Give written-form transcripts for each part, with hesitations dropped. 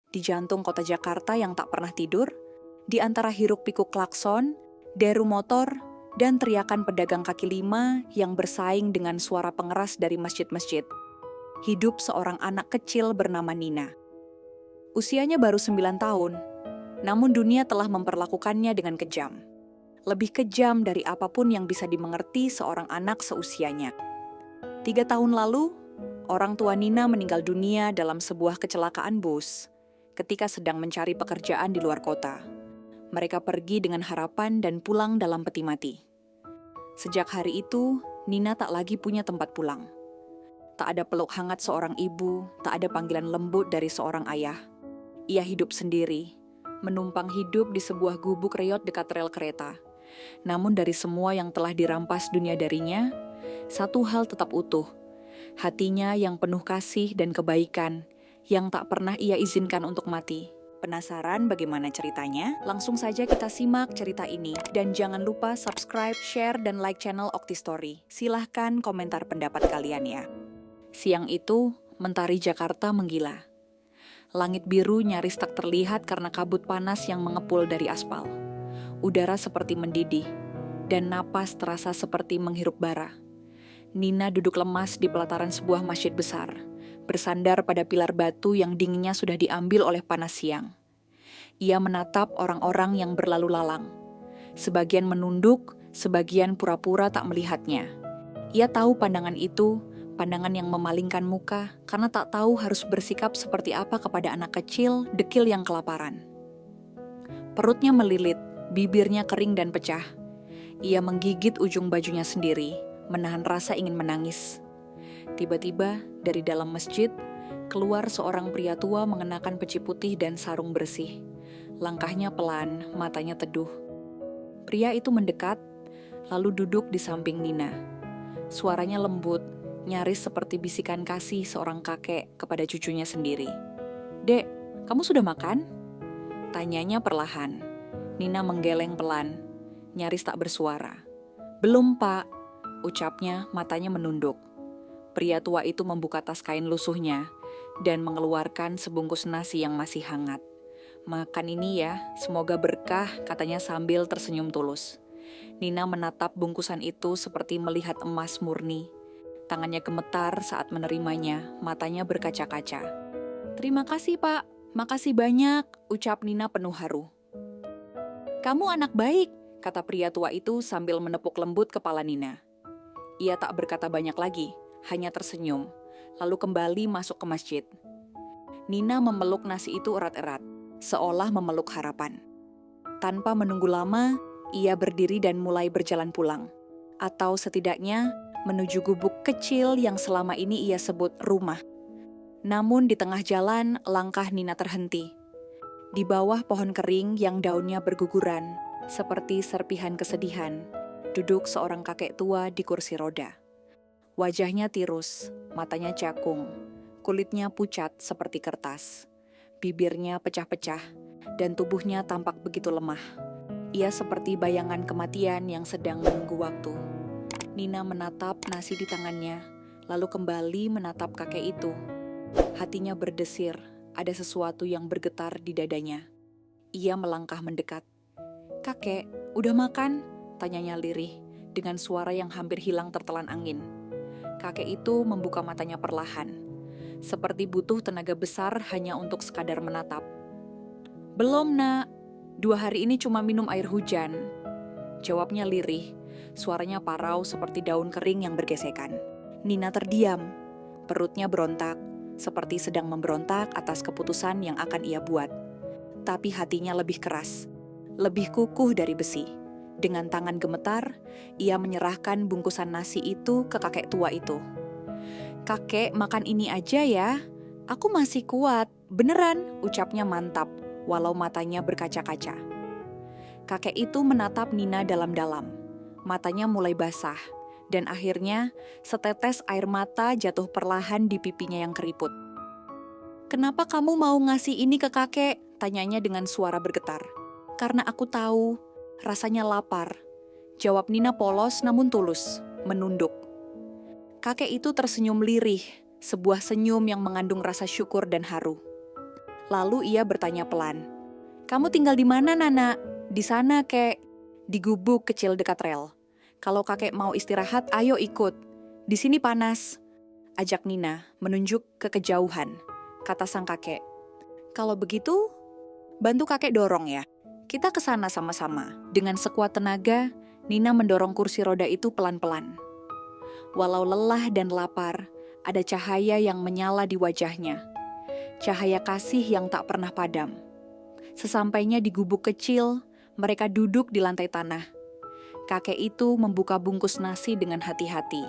di jantung kota Jakarta yang tak pernah tidur, di antara hiruk-pikuk klakson, deru motor, dan teriakan pedagang kaki lima yang bersaing dengan suara pengeras dari masjid-masjid. Hidup seorang anak kecil bernama Nina. Usianya baru 9 tahun, namun dunia telah memperlakukannya dengan kejam. Lebih kejam dari apapun yang bisa dimengerti seorang anak seusianya. 3 tahun lalu, orang tua Nina meninggal dunia dalam sebuah kecelakaan bus ketika sedang mencari pekerjaan di luar kota. Mereka pergi dengan harapan dan pulang dalam peti mati. Sejak hari itu, Nina tak lagi punya tempat pulang. Tak ada peluk hangat seorang ibu, tak ada panggilan lembut dari seorang ayah. Ia hidup sendiri, menumpang hidup di sebuah gubuk reot dekat rel kereta. Namun dari semua yang telah dirampas dunia darinya, satu hal tetap utuh. Hatinya yang penuh kasih dan kebaikan, yang tak pernah ia izinkan untuk mati. Penasaran bagaimana ceritanya? Langsung saja kita simak cerita ini. Dan jangan lupa subscribe, share, dan like channel Okti Story. Silahkan komentar pendapat kalian ya. Siang itu, mentari Jakarta menggila. Langit biru nyaris tak terlihat karena kabut panas yang mengepul dari aspal. Udara seperti mendidih, dan napas terasa seperti menghirup bara. Nina duduk lemas di pelataran sebuah masjid besar, bersandar pada pilar batu yang dinginnya sudah diambil oleh panas siang. Ia menatap orang-orang yang berlalu lalang. Sebagian menunduk, sebagian pura-pura tak melihatnya. Ia tahu pandangan itu, pandangan yang memalingkan muka, karena tak tahu harus bersikap seperti apa kepada anak kecil, dekil yang kelaparan. Perutnya melilit, bibirnya kering dan pecah. Ia menggigit ujung bajunya sendiri, menahan rasa ingin menangis. Tiba-tiba, dari dalam masjid, keluar seorang pria tua mengenakan peci putih dan sarung bersih. Langkahnya pelan, matanya teduh. Pria itu mendekat, lalu duduk di samping Nina. Suaranya lembut, nyaris seperti bisikan kasih seorang kakek kepada cucunya sendiri. "Dek, kamu sudah makan?" Tanyanya perlahan. Nina menggeleng pelan, nyaris tak bersuara. "Belum, Pak," ucapnya, matanya menunduk. Pria tua itu membuka tas kain lusuhnya dan mengeluarkan sebungkus nasi yang masih hangat. "Makan ini ya, semoga berkah," katanya sambil tersenyum tulus. Nina menatap bungkusan itu seperti melihat emas murni. Tangannya gemetar saat menerimanya, matanya berkaca-kaca. "Terima kasih, Pak. Makasih banyak," ucap Nina penuh haru. "Kamu anak baik," kata pria tua itu sambil menepuk lembut kepala Nina. Ia tak berkata banyak lagi, hanya tersenyum, lalu kembali masuk ke masjid. Nina memeluk nasi itu erat-erat, seolah memeluk harapan. Tanpa menunggu lama, ia berdiri dan mulai berjalan pulang. Atau setidaknya menuju gubuk kecil yang selama ini ia sebut rumah. Namun di tengah jalan, langkah Nina terhenti. Di bawah pohon kering yang daunnya berguguran, seperti serpihan kesedihan, duduk seorang kakek tua di kursi roda. Wajahnya tirus, matanya cakung, kulitnya pucat seperti kertas. Bibirnya pecah-pecah, dan tubuhnya tampak begitu lemah. Ia seperti bayangan kematian yang sedang menunggu waktu. Nina menatap nasi di tangannya, lalu kembali menatap kakek itu. Hatinya berdesir, ada sesuatu yang bergetar di dadanya. Ia melangkah mendekat. "Kakek, udah makan?" tanyanya lirih, dengan suara yang hampir hilang tertelan angin. Kakek itu membuka matanya perlahan, seperti butuh tenaga besar hanya untuk sekadar menatap. "Belum, Nak. 2 hari ini cuma minum air hujan," jawabnya lirih, suaranya parau seperti daun kering yang bergesekan. Nina terdiam, perutnya berontak, seperti sedang memberontak atas keputusan yang akan ia buat. Tapi hatinya lebih keras, lebih kukuh dari besi. Dengan tangan gemetar, ia menyerahkan bungkusan nasi itu ke kakek tua itu. "Kakek, makan ini aja ya. Aku masih kuat, beneran," ucapnya mantap, walau matanya berkaca-kaca. Kakek itu menatap Nina dalam-dalam. Matanya mulai basah, dan akhirnya setetes air mata jatuh perlahan di pipinya yang keriput. "Kenapa kamu mau ngasih ini ke kakek?" tanyanya dengan suara bergetar. "Karena aku tahu, rasanya lapar," jawab Nina polos namun tulus, menunduk. Kakek itu tersenyum lirih, sebuah senyum yang mengandung rasa syukur dan haru. Lalu ia bertanya pelan, "Kamu tinggal di mana, Nana?" "Di sana, Kek. Di gubuk kecil dekat rel. Kalau kakek mau istirahat, ayo ikut. Di sini panas," ajak Nina menunjuk ke kejauhan, kata sang kakek. "Kalau begitu, bantu kakek dorong ya. Kita ke sana sama-sama." Dengan sekuat tenaga, Nina mendorong kursi roda itu pelan-pelan. Walau lelah dan lapar, ada cahaya yang menyala di wajahnya. Cahaya kasih yang tak pernah padam. Sesampainya di gubuk kecil, mereka duduk di lantai tanah. Kakek itu membuka bungkus nasi dengan hati-hati.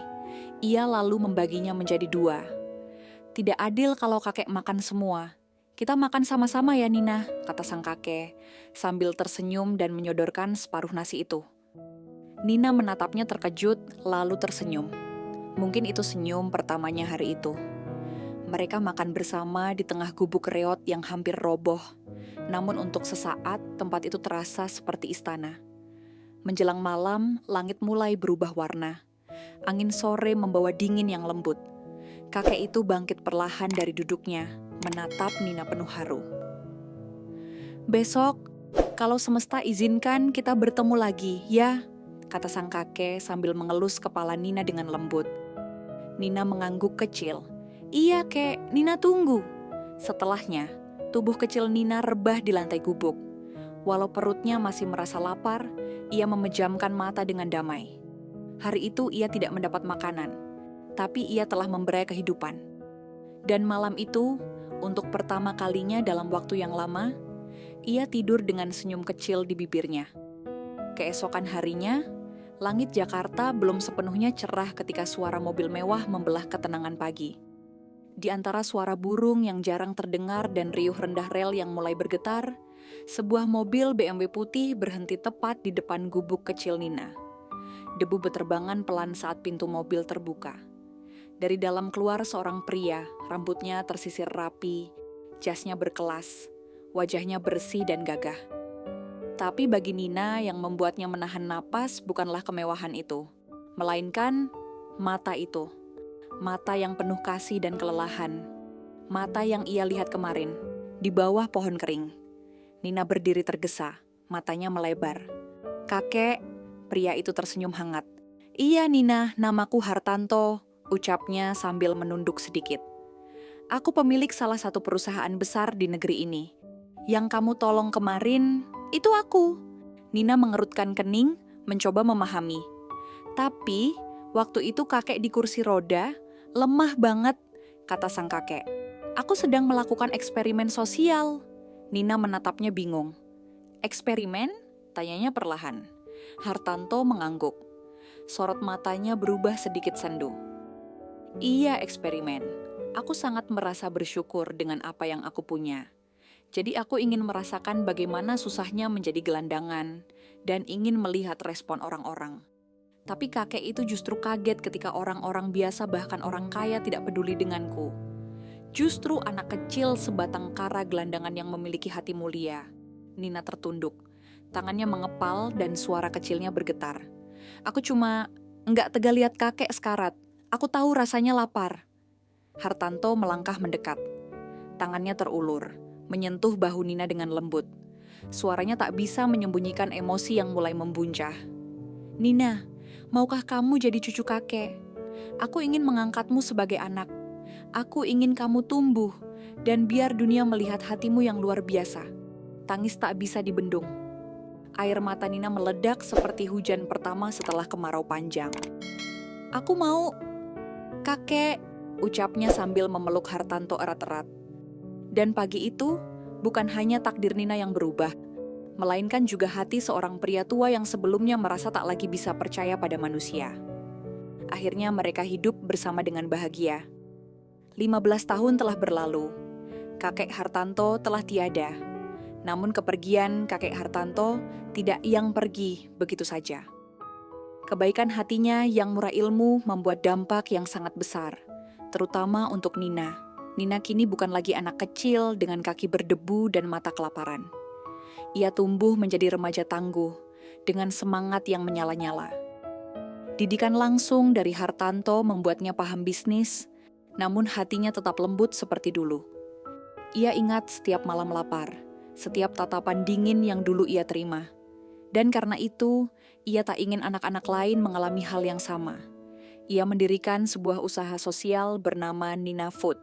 Ia lalu membaginya menjadi 2. "Tidak adil kalau kakek makan semua. Kita makan sama-sama ya, Nina," kata sang kakek, sambil tersenyum dan menyodorkan separuh nasi itu. Nina menatapnya terkejut, lalu tersenyum. Mungkin itu senyum pertamanya hari itu. Mereka makan bersama di tengah gubuk reot yang hampir roboh. Namun untuk sesaat, tempat itu terasa seperti istana. Menjelang malam, langit mulai berubah warna. Angin sore membawa dingin yang lembut. Kakek itu bangkit perlahan dari duduknya, menatap Nina penuh haru. "Besok, kalau semesta izinkan kita bertemu lagi, ya?" kata sang kakek sambil mengelus kepala Nina dengan lembut. Nina mengangguk kecil. "Iya, Kek, Nina tunggu." Setelahnya, tubuh kecil Nina rebah di lantai gubuk. Walau perutnya masih merasa lapar, ia memejamkan mata dengan damai. Hari itu ia tidak mendapat makanan, tapi ia telah memberi kehidupan. Dan malam itu, untuk pertama kalinya dalam waktu yang lama, ia tidur dengan senyum kecil di bibirnya. Keesokan harinya, langit Jakarta belum sepenuhnya cerah ketika suara mobil mewah membelah ketenangan pagi. Di antara suara burung yang jarang terdengar dan riuh rendah rel yang mulai bergetar, sebuah mobil BMW putih berhenti tepat di depan gubuk kecil Nina. Debu beterbangan pelan saat pintu mobil terbuka. Dari dalam keluar seorang pria, rambutnya tersisir rapi, jasnya berkelas, wajahnya bersih dan gagah. Tapi bagi Nina yang membuatnya menahan napas bukanlah kemewahan itu, melainkan mata itu. Mata yang penuh kasih dan kelelahan. Mata yang ia lihat kemarin, di bawah pohon kering. Nina berdiri tergesa, matanya melebar. "Kakek," pria itu tersenyum hangat. "Iya Nina, namaku Hartanto," ucapnya sambil menunduk sedikit. "Aku pemilik salah satu perusahaan besar di negeri ini. Yang kamu tolong kemarin, itu aku." Nina mengerutkan kening, mencoba memahami. "Tapi, waktu itu kakek di kursi roda, lemah banget," kata sang kakek. "Aku sedang melakukan eksperimen sosial." Nina menatapnya bingung. "Eksperimen?" tanyanya perlahan. Hartanto mengangguk. Sorot matanya berubah sedikit sendu. "Iya, eksperimen. Aku sangat merasa bersyukur dengan apa yang aku punya. Jadi aku ingin merasakan bagaimana susahnya menjadi gelandangan dan ingin melihat respon orang-orang. Tapi kakek itu justru kaget ketika orang-orang biasa bahkan orang kaya tidak peduli denganku. Justru anak kecil sebatang kara gelandangan yang memiliki hati mulia." Nina tertunduk. Tangannya mengepal dan suara kecilnya bergetar. "Aku cuma nggak tega lihat kakek sekarat. Aku tahu rasanya lapar." Hartanto melangkah mendekat. Tangannya terulur, menyentuh bahu Nina dengan lembut. Suaranya tak bisa menyembunyikan emosi yang mulai membuncah. "Nina, maukah kamu jadi cucu kakek? Aku ingin mengangkatmu sebagai anak. Aku ingin kamu tumbuh, dan biar dunia melihat hatimu yang luar biasa." Tangis tak bisa dibendung. Air mata Nina meledak seperti hujan pertama setelah kemarau panjang. "Aku mau, kakek," ucapnya sambil memeluk Hartanto erat-erat. Dan pagi itu, bukan hanya takdir Nina yang berubah, melainkan juga hati seorang pria tua yang sebelumnya merasa tak lagi bisa percaya pada manusia. Akhirnya mereka hidup bersama dengan bahagia. 15 tahun telah berlalu. Kakek Hartanto telah tiada. Namun kepergian kakek Hartanto tidak yang pergi begitu saja. Kebaikan hatinya yang murah ilmu membuat dampak yang sangat besar, terutama untuk Nina. Nina kini bukan lagi anak kecil dengan kaki berdebu dan mata kelaparan. Ia tumbuh menjadi remaja tangguh, dengan semangat yang menyala-nyala. Didikan langsung dari Hartanto membuatnya paham bisnis, namun hatinya tetap lembut seperti dulu. Ia ingat setiap malam lapar, setiap tatapan dingin yang dulu ia terima. Dan karena itu, ia tak ingin anak-anak lain mengalami hal yang sama. Ia mendirikan sebuah usaha sosial bernama Nina Food,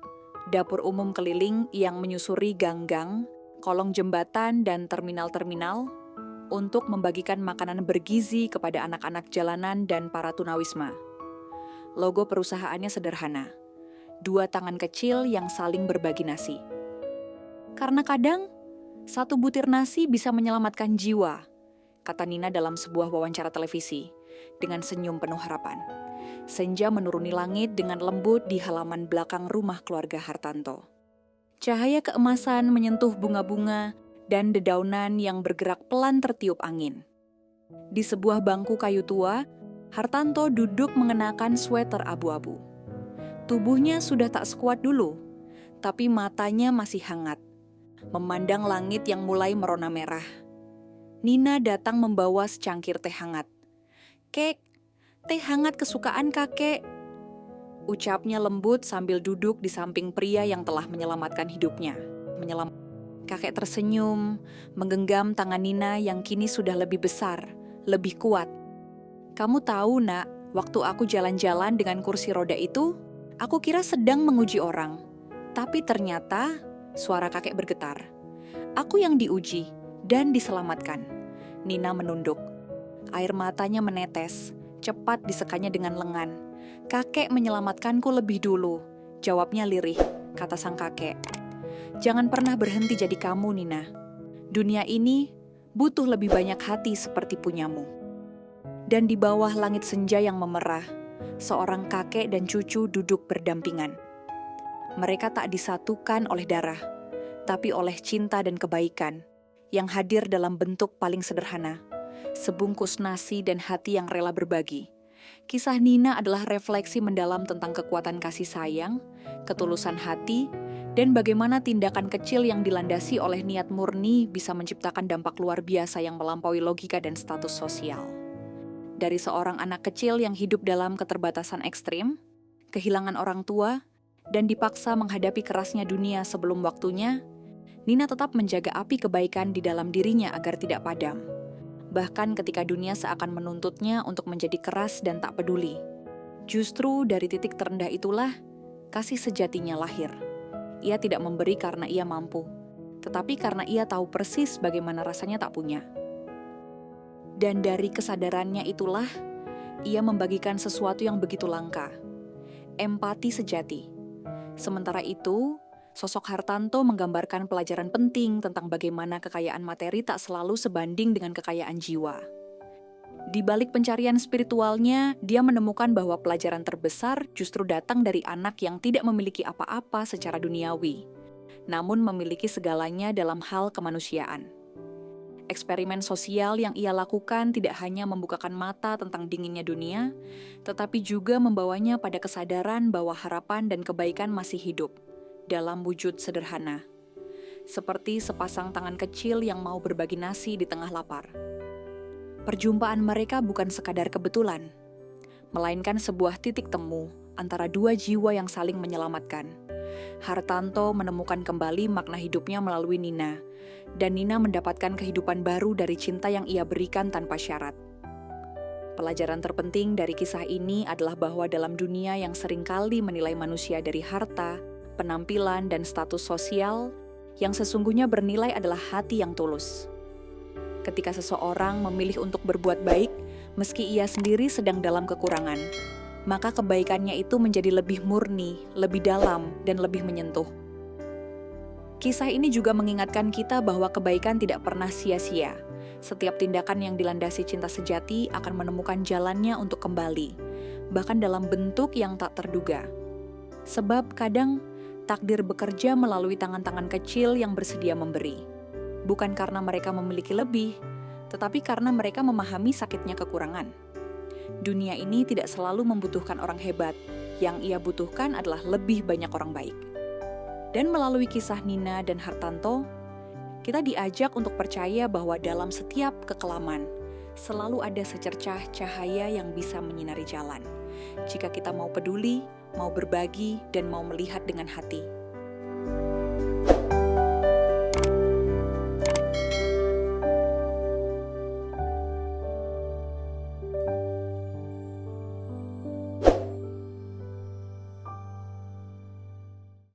dapur umum keliling yang menyusuri gang-gang, kolong jembatan, dan terminal-terminal untuk membagikan makanan bergizi kepada anak-anak jalanan dan para tunawisma. Logo perusahaannya sederhana, 2 tangan kecil yang saling berbagi nasi. Karena kadang, 1 butir nasi bisa menyelamatkan jiwa, kata Nina dalam sebuah wawancara televisi, dengan senyum penuh harapan. Senja menuruni langit dengan lembut di halaman belakang rumah keluarga Hartanto. Cahaya keemasan menyentuh bunga-bunga dan dedaunan yang bergerak pelan tertiup angin. Di sebuah bangku kayu tua, Hartanto duduk mengenakan sweater abu-abu. Tubuhnya sudah tak sekuat dulu, tapi matanya masih hangat, memandang langit yang mulai merona merah. Nina datang membawa secangkir teh hangat. "Kek, teh hangat kesukaan kakek," ucapnya lembut sambil duduk di samping pria yang telah menyelamatkan hidupnya. Kakek tersenyum, menggenggam tangan Nina yang kini sudah lebih besar, lebih kuat. "Kamu tahu, Nak, waktu aku jalan-jalan dengan kursi roda itu, aku kira sedang menguji orang. Tapi ternyata," suara kakek bergetar, "aku yang diuji dan diselamatkan." Nina menunduk. Air matanya menetes, cepat disekanya dengan lengan. "Kakek menyelamatkanku lebih dulu," jawabnya lirih, kata sang kakek. "Jangan pernah berhenti jadi kamu, Nina. Dunia ini butuh lebih banyak hati seperti punyamu." Dan di bawah langit senja yang memerah, seorang kakek dan cucu duduk berdampingan. Mereka tak disatukan oleh darah, tapi oleh cinta dan kebaikan yang hadir dalam bentuk paling sederhana, sebungkus nasi dan hati yang rela berbagi. Kisah Nina adalah refleksi mendalam tentang kekuatan kasih sayang, ketulusan hati, dan bagaimana tindakan kecil yang dilandasi oleh niat murni bisa menciptakan dampak luar biasa yang melampaui logika dan status sosial. Dari seorang anak kecil yang hidup dalam keterbatasan ekstrim, kehilangan orang tua, dan dipaksa menghadapi kerasnya dunia sebelum waktunya, Nina tetap menjaga api kebaikan di dalam dirinya agar tidak padam. Bahkan ketika dunia seakan menuntutnya untuk menjadi keras dan tak peduli. Justru dari titik terendah itulah kasih sejatinya lahir. Ia tidak memberi karena ia mampu, tetapi karena ia tahu persis bagaimana rasanya tak punya. Dan dari kesadarannya itulah, ia membagikan sesuatu yang begitu langka, empati sejati. Sementara itu, sosok Hartanto menggambarkan pelajaran penting tentang bagaimana kekayaan materi tak selalu sebanding dengan kekayaan jiwa. Di balik pencarian spiritualnya, dia menemukan bahwa pelajaran terbesar justru datang dari anak yang tidak memiliki apa-apa secara duniawi, namun memiliki segalanya dalam hal kemanusiaan. Eksperimen sosial yang ia lakukan tidak hanya membukakan mata tentang dinginnya dunia, tetapi juga membawanya pada kesadaran bahwa harapan dan kebaikan masih hidup dalam wujud sederhana, seperti sepasang tangan kecil yang mau berbagi nasi di tengah lapar. Perjumpaan mereka bukan sekadar kebetulan, melainkan sebuah titik temu antara 2 jiwa yang saling menyelamatkan. Hartanto menemukan kembali makna hidupnya melalui Nina, dan Nina mendapatkan kehidupan baru dari cinta yang ia berikan tanpa syarat. Pelajaran terpenting dari kisah ini adalah bahwa dalam dunia yang seringkali menilai manusia dari harta, penampilan, dan status sosial, yang sesungguhnya bernilai adalah hati yang tulus. Ketika seseorang memilih untuk berbuat baik, meski ia sendiri sedang dalam kekurangan, maka kebaikannya itu menjadi lebih murni, lebih dalam, dan lebih menyentuh. Kisah ini juga mengingatkan kita bahwa kebaikan tidak pernah sia-sia. Setiap tindakan yang dilandasi cinta sejati akan menemukan jalannya untuk kembali, bahkan dalam bentuk yang tak terduga. Sebab kadang takdir bekerja melalui tangan-tangan kecil yang bersedia memberi. Bukan karena mereka memiliki lebih, tetapi karena mereka memahami sakitnya kekurangan. Dunia ini tidak selalu membutuhkan orang hebat, yang ia butuhkan adalah lebih banyak orang baik. Dan melalui kisah Nina dan Hartanto, kita diajak untuk percaya bahwa dalam setiap kekelaman, selalu ada secercah cahaya yang bisa menyinari jalan. Jika kita mau peduli, mau berbagi, dan mau melihat dengan hati.